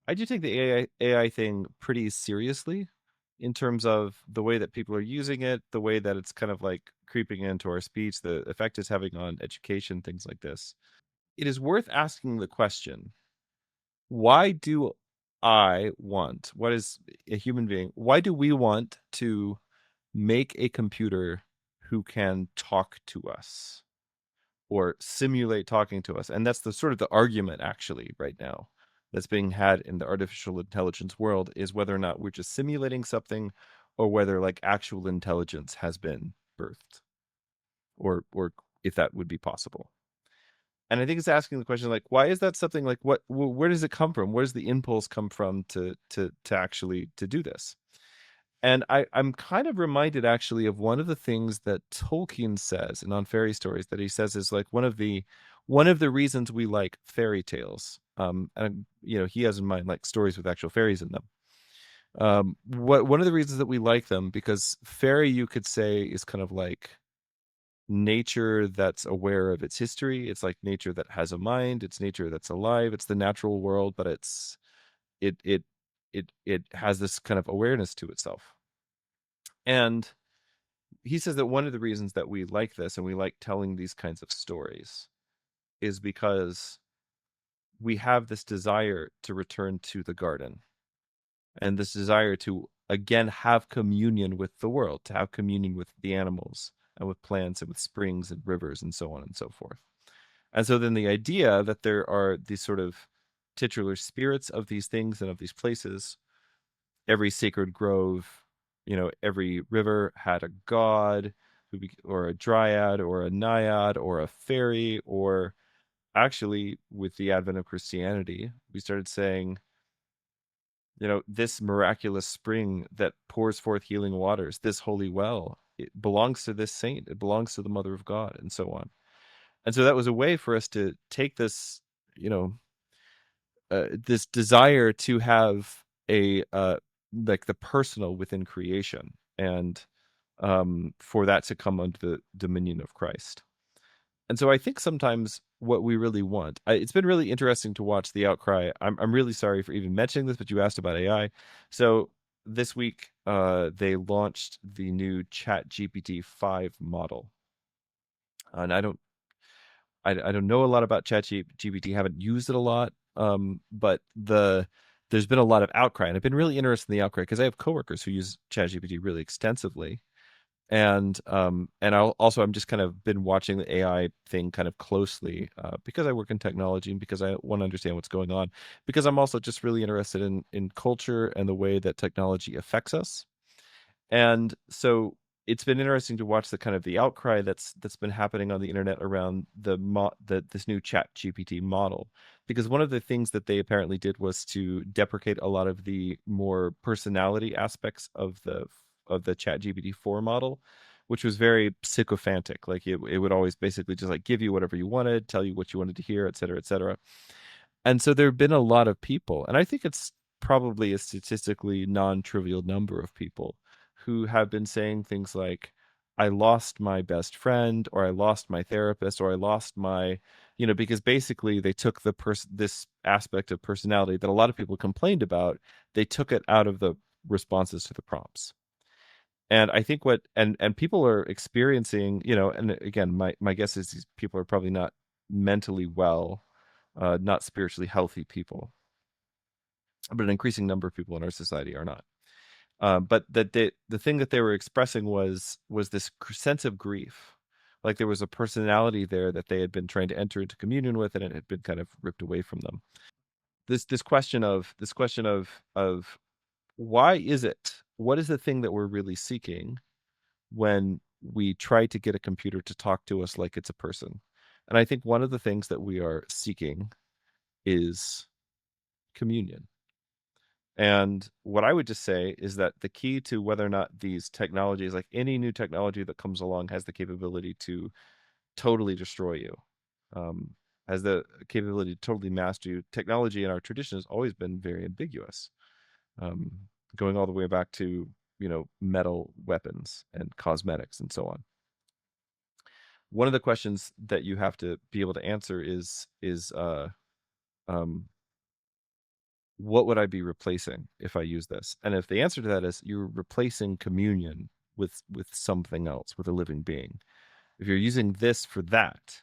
I do take the AI thing pretty seriously in terms of the way that people are using it, the way that it's kind of like creeping into our speech, the effect it's having on education, things like this. It is worth asking the question, why do I want, what is a human being, why do we want to make a computer who can talk to us or simulate talking to us? And that's the sort of the argument actually right now that's being had in the artificial intelligence world, is whether or not we're just simulating something or whether like actual intelligence has been birthed, or if that would be possible. And I think it's asking the question, like, why is that something, like, where does it come from? Where does the impulse come from to actually to do this? And I'm kind of reminded actually of one of the things that Tolkien says in On Fairy Stories, that he says is like one of the reasons we like fairy tales. And he has in mind like stories with actual fairies in them. What one of the reasons that we like them, because fairy, you could say, is kind of like nature that's aware of its history. It's like nature that has a mind. It's nature that's alive. It's the natural world, but it it it has this kind of awareness to itself. And he says that one of the reasons that we like this and we like telling these kinds of stories is because we have this desire to return to the garden, and this desire to again have communion with the world, to have communion with the animals and with plants and with springs and rivers and so on and so forth. And so then the idea that there are these sort of titular spirits of these things and of these places, every sacred grove, every river had a god or a dryad or a naiad or a fairy, or actually with the advent of Christianity, we started saying, this miraculous spring that pours forth healing waters, this holy well, it belongs to this saint, it belongs to the Mother of God, and so on. And so that was a way for us to take this, you know, this desire to have a like the personal within creation, and for that to come under the dominion of Christ. And so I think sometimes what we really want, it's been really interesting to watch the outcry. I'm really sorry for even mentioning this, but you asked about AI. So this week, they launched the new Chat GPT 5 model. And I don't know a lot about Chat GPT, haven't used it a lot. But there's been a lot of outcry, and I've been really interested in the outcry because I have coworkers who use Chat GPT really extensively. And I'm just kind of been watching the AI thing kind of closely, because I work in technology and because I want to understand what's going on, because I'm also just really interested in culture and the way that technology affects us. And so it's been interesting to watch the kind of the outcry that's been happening on the internet around this new Chat GPT model, because one of the things that they apparently did was to deprecate a lot of the more personality aspects of the Chat GPT 4 model, which was very sycophantic. Like it would always basically just like give you whatever you wanted, tell you what you wanted to hear, et cetera, et cetera. And so there have been a lot of people, and I think it's probably a statistically non-trivial number of people who have been saying things like, I lost my best friend, or I lost my therapist, or I lost my, because basically they took this aspect of personality that a lot of people complained about, they took it out of the responses to the prompts. And I think and people are experiencing, and again, my guess is these people are probably not mentally well, not spiritually healthy people, but an increasing number of people in our society are not. But that the thing that they were expressing was this sense of grief, like there was a personality there that they had been trying to enter into communion with, and it had been kind of ripped away from them. This question of why is it? What is the thing that we're really seeking when we try to get a computer to talk to us like it's a person? And I think one of the things that we are seeking is communion. And what I would just say is that the key to whether or not these technologies, like any new technology that comes along, has the capability to totally destroy you, um, has the capability to totally master you. Technology in our tradition has always been very ambiguous, um, going all the way back to metal weapons and cosmetics and so on. One of the questions that you have to be able to answer is um, what would I be replacing if I use this? And if the answer to that is you're replacing communion with something else, with a living being, if you're using this for that,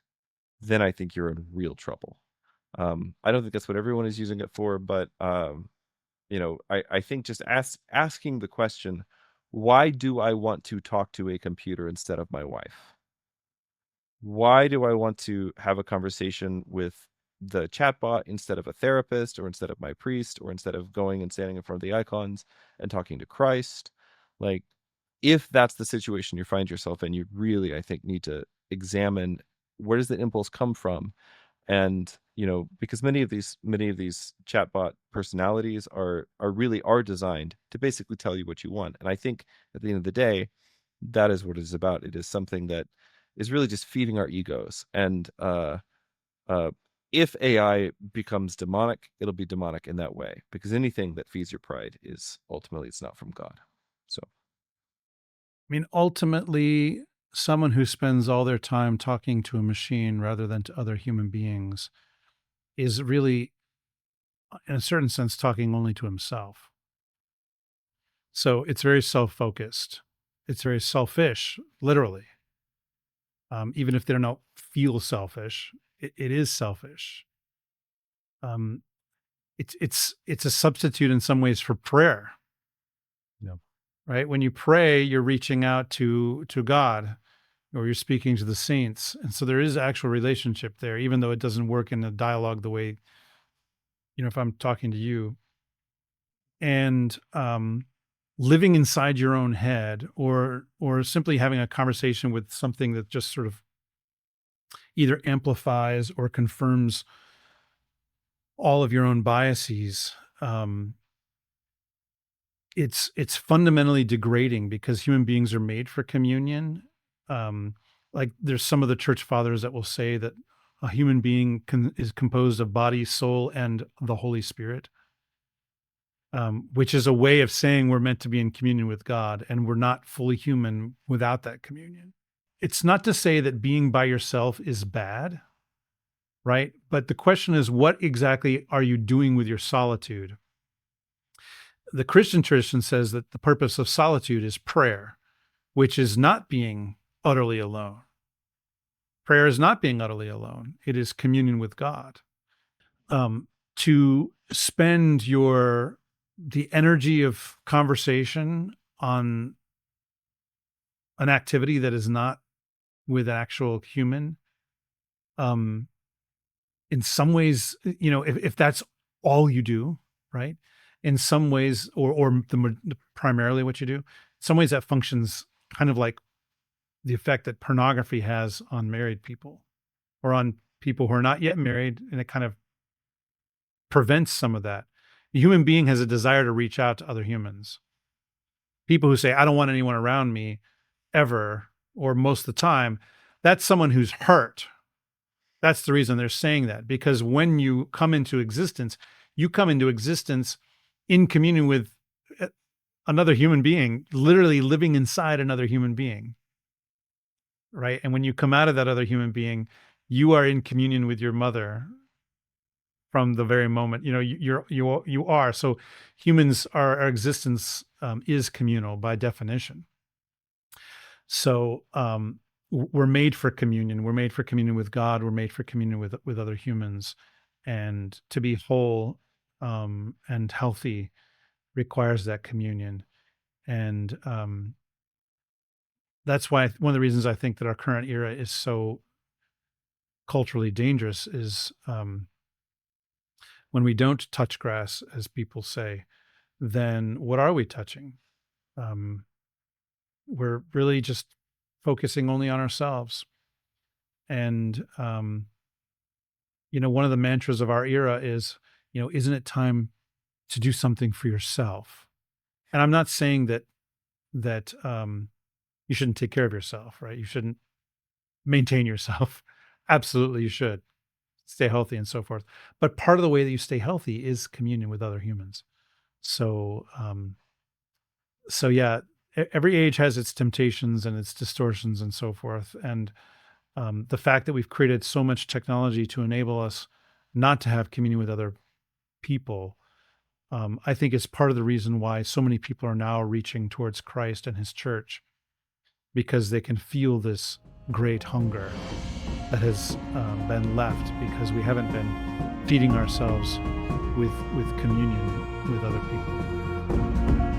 then I think you're in real trouble. I don't think that's what everyone is using it for, but I think just asking the question, why do I want to talk to a computer instead of my wife? Why do I want to have a conversation with the chatbot instead of a therapist or instead of my priest or instead of going and standing in front of the icons and talking to Christ? Like, if that's the situation you find yourself in, you really, I think, need to examine where does the impulse come from. And because many of these chatbot personalities are designed to basically tell you what you want. And I think at the end of the day, that is what it is about. It is something that is really just feeding our egos. And uh, if AI becomes demonic, it'll be demonic in that way, because anything that feeds your pride is ultimately, it's not from God. So I mean, ultimately, someone who spends all their time talking to a machine rather than to other human beings is really, in a certain sense, talking only to himself. So it's very self focused. It's very selfish, literally. Even if they don't feel selfish, it is selfish. Um, it's a substitute in some ways for prayer, yeah. right? When you pray, you're reaching out to God, or you're speaking to the saints, and so there is actual relationship there, even though it doesn't work in a dialogue the way, if I'm talking to you. And living inside your own head, or simply having a conversation with something that just sort of either amplifies or confirms all of your own biases, it's fundamentally degrading, because human beings are made for communion. Like, there's some of the church fathers that will say that a human being is composed of body, soul, and the Holy Spirit, which is a way of saying we're meant to be in communion with God, and we're not fully human without that communion. It's not to say that being by yourself is bad, right? But the question is, what exactly are you doing with your solitude? The Christian tradition says that the purpose of solitude is prayer, which is not being utterly alone. Prayer is not being utterly alone. It is communion with God. To spend the energy of conversation on an activity that is not with an actual human, um, in some ways, if that's all you do, right? In some ways, or primarily what you do, in some ways that functions kind of like the effect that pornography has on married people, or on people who are not yet married, and it kind of prevents some of that. The human being has a desire to reach out to other humans. People who say, I don't want anyone around me ever, or most of the time, that's someone who's hurt. That's the reason they're saying that, because when you come into existence, you come into existence in communion with another human being, literally living inside another human being, right? And when you come out of that other human being, you are in communion with your mother from the very moment, you are. So humans, our existence is communal by definition. So we're made for communion. We're made for communion with God. We're made for communion with other humans, and to be whole and healthy requires that communion. And that's why one of the reasons I think that our current era is so culturally dangerous is, when we don't touch grass, as people say, then what are we touching? Um, we're really just focusing only on ourselves. And, one of the mantras of our era is, isn't it time to do something for yourself? And I'm not saying that you shouldn't take care of yourself, right? You shouldn't maintain yourself. Absolutely, you should stay healthy and so forth. But part of the way that you stay healthy is communion with other humans. So, so yeah, every age has its temptations and its distortions and so forth. And the fact that we've created so much technology to enable us not to have communion with other people, I think is part of the reason why so many people are now reaching towards Christ and his church, because they can feel this great hunger that has been left because we haven't been feeding ourselves with communion with other people.